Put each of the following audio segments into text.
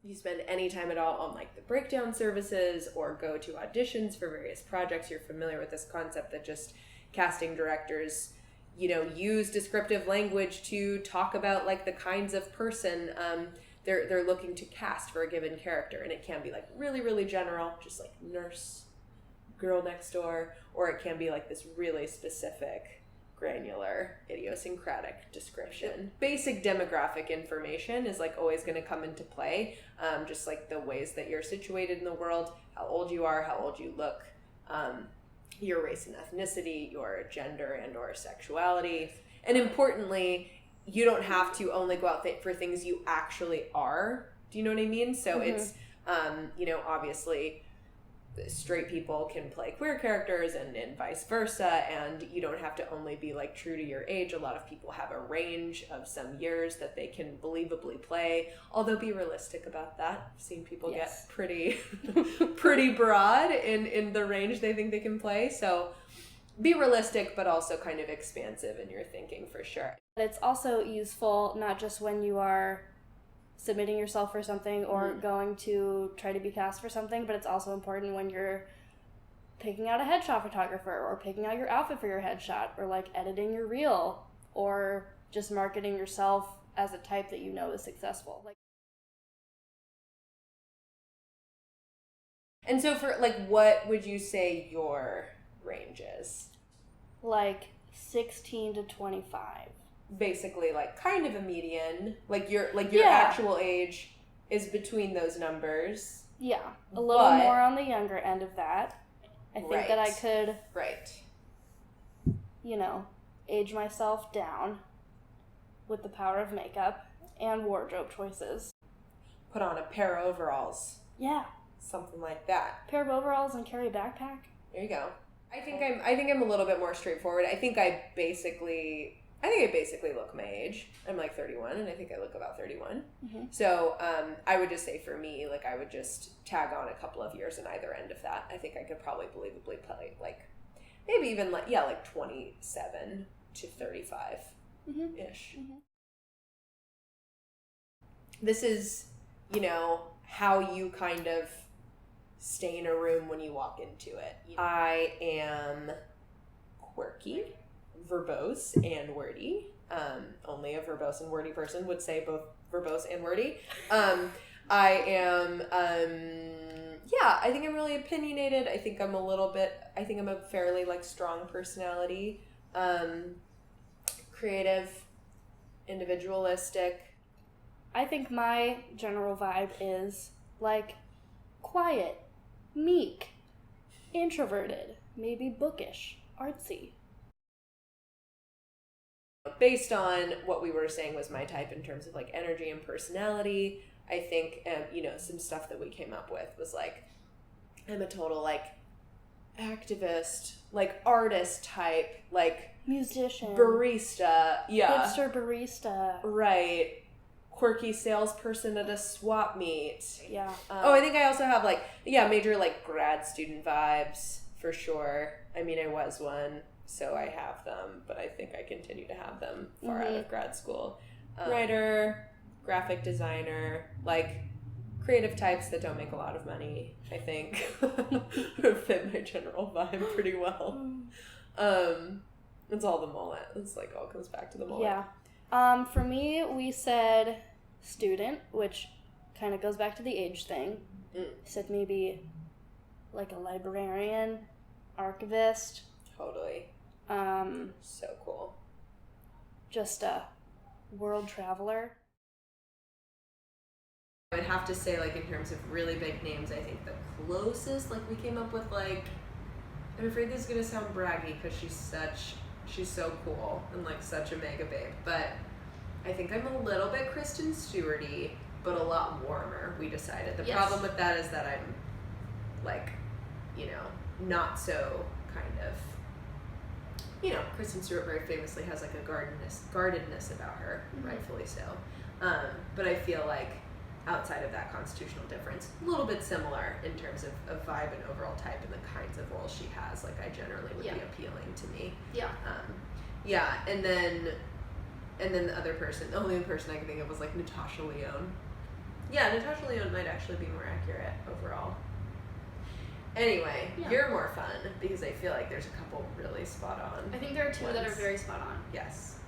you spend any time at all on like the breakdown services or go to auditions for various projects, you're familiar with this concept that just casting directors, you know, use descriptive language to talk about like the kinds of person they're looking to cast for a given character. And it can be like really, really general, just like nurse, girl next door, or it can be like this really specific, granular, idiosyncratic description. Basic demographic information is like always going to come into play, just like the ways that you're situated in the world, how old you are, how old you look, your race and ethnicity, your gender and or sexuality. And importantly, you don't have to only go out for things you actually are. Do you know what I mean? So it's, you know, obviously straight people can play queer characters and vice versa, and you don't have to only be like true to your age. A lot of people have a range of some years that they can believably play, although be realistic about that. I've seen people get pretty pretty broad in the range they think they can play, so be realistic but also kind of expansive in your thinking for sure. It's also useful not just when you are submitting yourself for something or going to try to be cast for something, but it's also important when you're picking out a headshot photographer or picking out your outfit for your headshot or like editing your reel or just marketing yourself as a type that you know is successful. Like, and so for like, what would you say your range is? Like 16 to 25. Basically like kind of a median, like your actual age is between those numbers. Yeah, a little more on the younger end of that. I think that I could, you know, age myself down with the power of makeup and wardrobe choices. Put on a pair of overalls. Yeah. Something like that. Pair of overalls and carry a backpack. There you go. I think I'm a little bit more straightforward. I think I basically look my age. I'm like 31, and I think I look about 31. Mm-hmm. So I would just say for me, like I would just tag on a couple of years on either end of that. I think I could probably believably play like maybe even like 27 to 35 ish. Mm-hmm. This is, you know, how you kind of stay in a room when you walk into it. I am quirky, verbose, and wordy. Only a verbose and wordy person would say both verbose and wordy. I am, I think I'm really opinionated. I think I'm a fairly like strong personality. Creative, individualistic. I think my general vibe is like quiet, meek, introverted, maybe bookish, artsy. Based on what we were saying was my type in terms of like energy and personality, I think, you know, some stuff that we came up with was like, I'm a total like activist, like artist type, like musician, barista, hipster barista, right, quirky salesperson at a swap meet. Yeah. I think I also have like, major like grad student vibes for sure. I mean, I was one. So I have them, but I think I continue to have them far out of grad school. Writer, graphic designer, like creative types that don't make a lot of money, I think, fit my general vibe pretty well. It's all the mullet. It's like all comes back to the mullet. Yeah. For me, we said student, which kind of goes back to the age thing. Said maybe like a librarian, archivist. Totally. So cool. Just a world traveler. I would have to say, like, in terms of really big names, I think the closest, like, we came up with, like, I'm afraid this is going to sound braggy because she's so cool and, like, such a mega babe, but I think I'm a little bit Kristen Stewart-y, but a lot warmer, we decided. The problem with that is that I'm, like, you know, not so kind of, you know, Kristen Stewart very famously has like a guardedness about her, rightfully so. But I feel like outside of that constitutional difference, a little bit similar in terms of vibe and overall type and the kinds of roles she has. Like I generally would be appealing to me. Yeah. And then the other person, the only person I can think of was like Natasha Lyonne. Yeah, Natasha Lyonne might actually be more accurate overall. Anyway, Yeah. you're more fun because I feel like there's a couple really spot on. I think there are two that are ones. very spot on. Yes.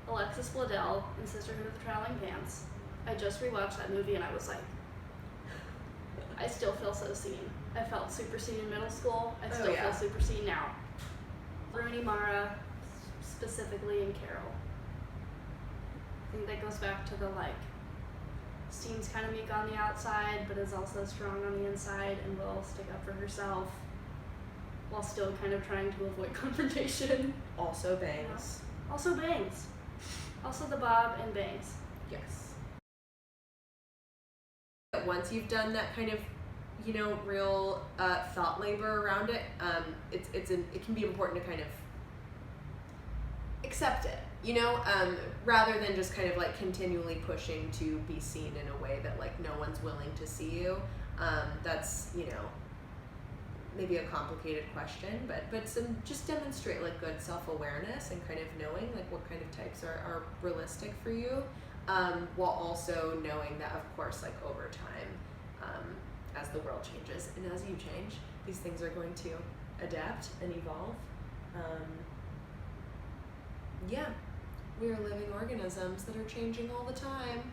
Alexis Bledel in Sisterhood of the Traveling Pants. I just rewatched that movie and I was like, I still feel so seen. I felt super seen in middle school. I still feel super seen now. Rooney Mara, specifically in Carol. I think that goes back to the like, seems kind of meek on the outside, but is also strong on the inside and will stick up for herself while still kind of trying to avoid confrontation. Also bangs. Also bangs. Also the bob and bangs. Yes. Once you've done that kind of, you know, real thought labor around it, it can be important to kind of accept it, you know, rather than just kind of like continually pushing to be seen in a way that like no one's willing to see you. That's, you know, maybe a complicated question, but some just demonstrate like good self-awareness and kind of knowing like what kind of types are realistic for you, while also knowing that of course like over time, as the world changes and as you change, these things are going to adapt and evolve. Yeah, we are living organisms that are changing all the time.